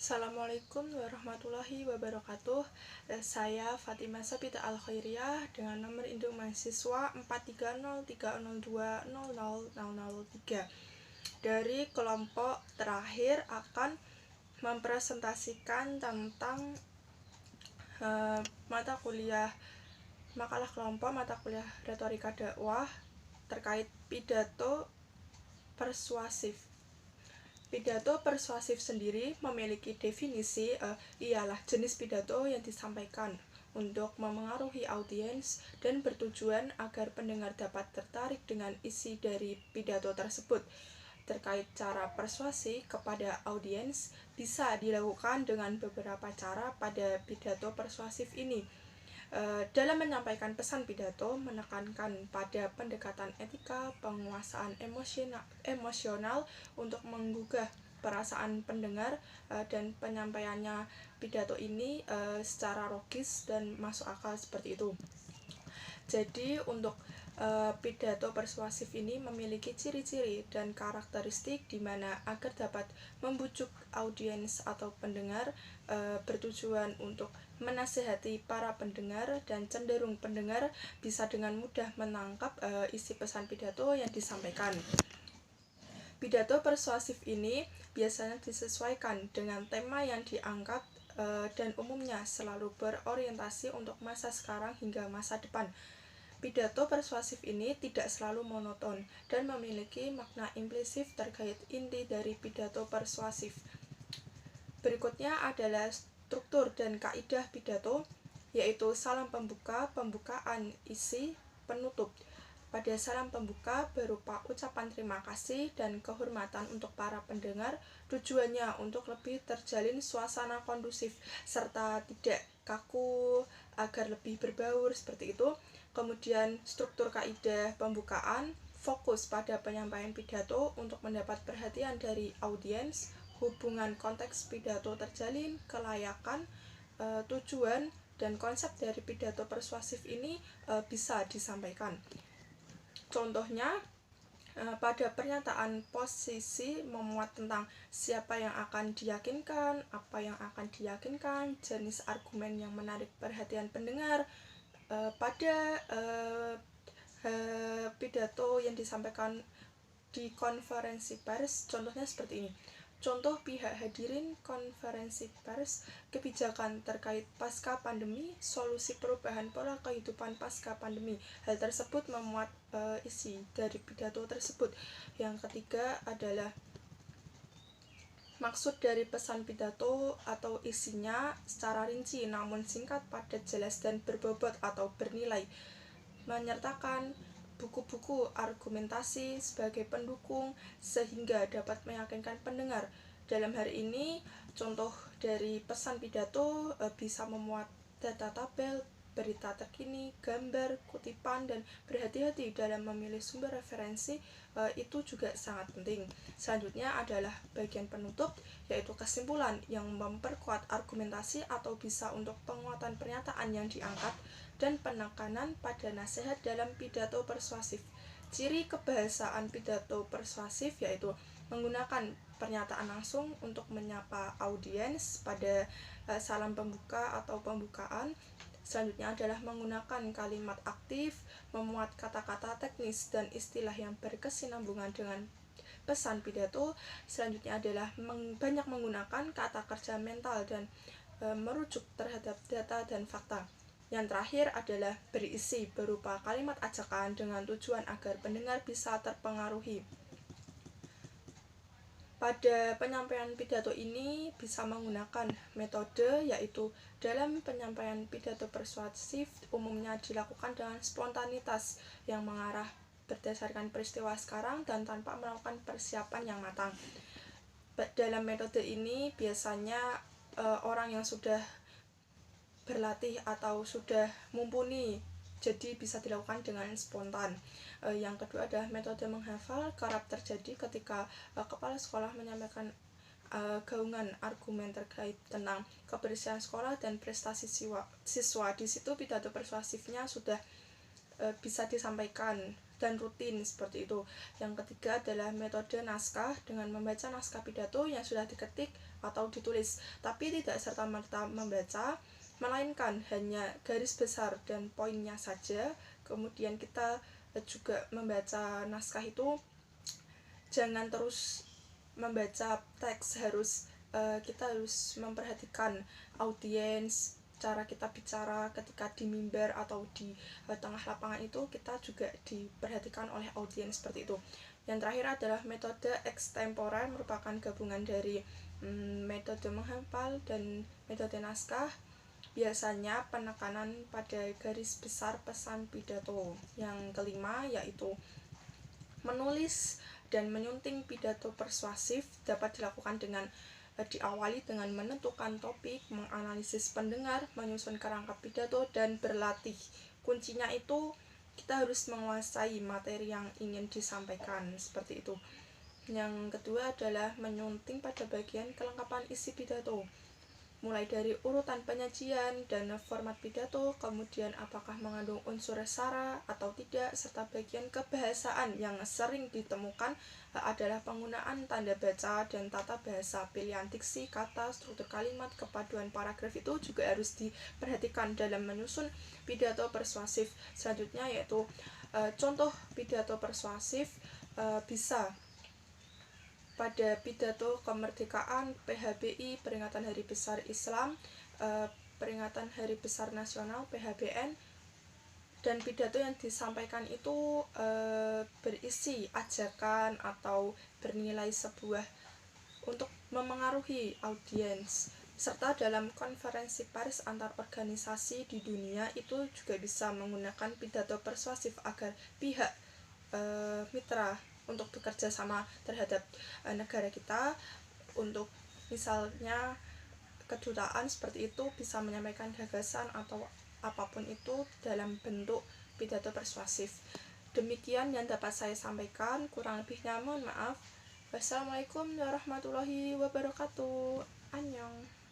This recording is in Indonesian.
Assalamualaikum warahmatullahi wabarakatuh. Saya Fatimah Sabita Al-Khairiyah dengan nomor induk mahasiswa 43030200003 dari kelompok terakhir akan mempresentasikan tentang makalah kelompok mata kuliah retorika dakwah terkait pidato persuasif. Pidato persuasif sendiri memiliki definisi ialah jenis pidato yang disampaikan untuk memengaruhi audiens dan bertujuan agar pendengar dapat tertarik dengan isi dari pidato tersebut. Terkait cara persuasi kepada audiens bisa dilakukan dengan beberapa cara pada pidato persuasif ini. Dalam menyampaikan pesan pidato menekankan pada pendekatan etika, penguasaan emosional untuk menggugah perasaan pendengar, dan penyampaiannya pidato ini secara logis dan masuk akal seperti itu. Jadi untuk pidato persuasif ini memiliki ciri-ciri dan karakteristik di mana agar dapat membujuk audiens atau pendengar, bertujuan untuk menasihati para pendengar dan cenderung pendengar bisa dengan mudah menangkap isi pesan pidato yang disampaikan. Pidato persuasif ini biasanya disesuaikan dengan tema yang diangkat dan umumnya selalu berorientasi untuk masa sekarang hingga masa depan. Pidato persuasif ini tidak selalu monoton dan memiliki makna implisit terkait inti dari pidato persuasif. Berikutnya adalah struktur dan kaidah pidato, yaitu salam pembuka, pembukaan, isi, penutup. Pada salam pembuka berupa ucapan terima kasih dan kehormatan untuk para pendengar, tujuannya untuk lebih terjalin suasana kondusif serta tidak kaku agar lebih berbaur seperti itu. Kemudian struktur kaidah pembukaan fokus pada penyampaian pidato untuk mendapat perhatian dari audiens, hubungan konteks pidato terjalin, kelayakan, tujuan, dan konsep dari pidato persuasif ini bisa disampaikan. Contohnya, pada pernyataan posisi memuat tentang siapa yang akan diyakinkan, apa yang akan diyakinkan, jenis argumen yang menarik perhatian pendengar. Pada pidato yang disampaikan di konferensi pers, contohnya seperti ini. Contoh pihak hadirin konferensi pers, kebijakan terkait pasca pandemi, solusi perubahan pola kehidupan pasca pandemi. Hal tersebut memuat isi dari pidato tersebut. Yang ketiga adalah maksud dari pesan pidato atau isinya secara rinci namun singkat, padat, jelas, dan berbobot atau bernilai. Menyertakan buku-buku argumentasi sebagai pendukung sehingga dapat meyakinkan pendengar. Dalam hal ini, contoh dari pesan pidato bisa memuat data tabel, berita terkini, gambar, kutipan, dan berhati-hati dalam memilih sumber referensi itu juga sangat penting. Selanjutnya adalah bagian penutup, yaitu kesimpulan yang memperkuat argumentasi atau bisa untuk penguatan pernyataan yang diangkat dan penekanan pada nasihat dalam pidato persuasif. Ciri kebahasaan pidato persuasif yaitu menggunakan pernyataan langsung untuk menyapa audiens pada salam pembuka atau pembukaan. Selanjutnya adalah menggunakan kalimat aktif, memuat kata-kata teknis dan istilah yang berkesinambungan dengan pesan pidato. Selanjutnya adalah banyak menggunakan kata kerja mental dan merujuk terhadap data dan fakta. Yang terakhir adalah berisi berupa kalimat ajakan dengan tujuan agar pendengar bisa terpengaruhi. Pada penyampaian pidato ini bisa menggunakan metode, yaitu dalam penyampaian pidato persuasif umumnya dilakukan dengan spontanitas yang mengarah berdasarkan peristiwa sekarang dan tanpa melakukan persiapan yang matang. Dalam metode ini biasanya orang yang sudah berlatih atau sudah mumpuni, jadi bisa dilakukan dengan spontan. Yang kedua adalah metode menghafal, kerap terjadi ketika kepala sekolah menyampaikan gaungan argumen terkait tentang kebersihan sekolah dan prestasi siswa. Di situ pidato persuasifnya sudah bisa disampaikan dan rutin seperti itu. Yang ketiga adalah metode naskah, dengan membaca naskah pidato yang sudah diketik atau ditulis, tapi tidak serta-merta membaca, melainkan hanya garis besar dan poinnya saja. Kemudian kita juga membaca naskah itu jangan terus membaca teks, kita harus memperhatikan audiens, cara kita bicara ketika di mimbar atau di tengah lapangan itu kita juga diperhatikan oleh audiens seperti itu. Yang terakhir adalah metode extemporer, merupakan gabungan dari metode menghafal dan metode naskah. Biasanya penekanan pada garis besar pesan pidato. Yang kelima yaitu menulis dan menyunting pidato persuasif dapat dilakukan dengan diawali dengan menentukan topik, menganalisis pendengar, menyusun kerangka pidato, dan berlatih. Kuncinya itu kita harus menguasai materi yang ingin disampaikan seperti itu. Yang kedua adalah menyunting pada bagian kelengkapan isi pidato, mulai dari urutan penyajian dan format pidato, kemudian apakah mengandung unsur sara atau tidak, serta bagian kebahasaan yang sering ditemukan adalah penggunaan tanda baca dan tata bahasa, pilihan diksi, kata, struktur kalimat, kepaduan paragraf itu juga harus diperhatikan dalam menyusun pidato persuasif. Selanjutnya yaitu contoh pidato persuasif bisa pada pidato kemerdekaan, PHBI, peringatan Hari Besar Islam, peringatan Hari Besar Nasional, PHBN, dan pidato yang disampaikan itu berisi ajakan atau bernilai sebuah untuk memengaruhi audiens. Serta dalam konferensi pers antar organisasi di dunia itu juga bisa menggunakan pidato persuasif agar pihak mitra untuk bekerja sama terhadap negara kita, untuk misalnya kedutaan seperti itu bisa menyampaikan gagasan atau apapun itu dalam bentuk pidato persuasif. Demikian yang dapat saya sampaikan, kurang lebihnya mohon maaf. Wassalamualaikum warahmatullahi wabarakatuh. Annyeong.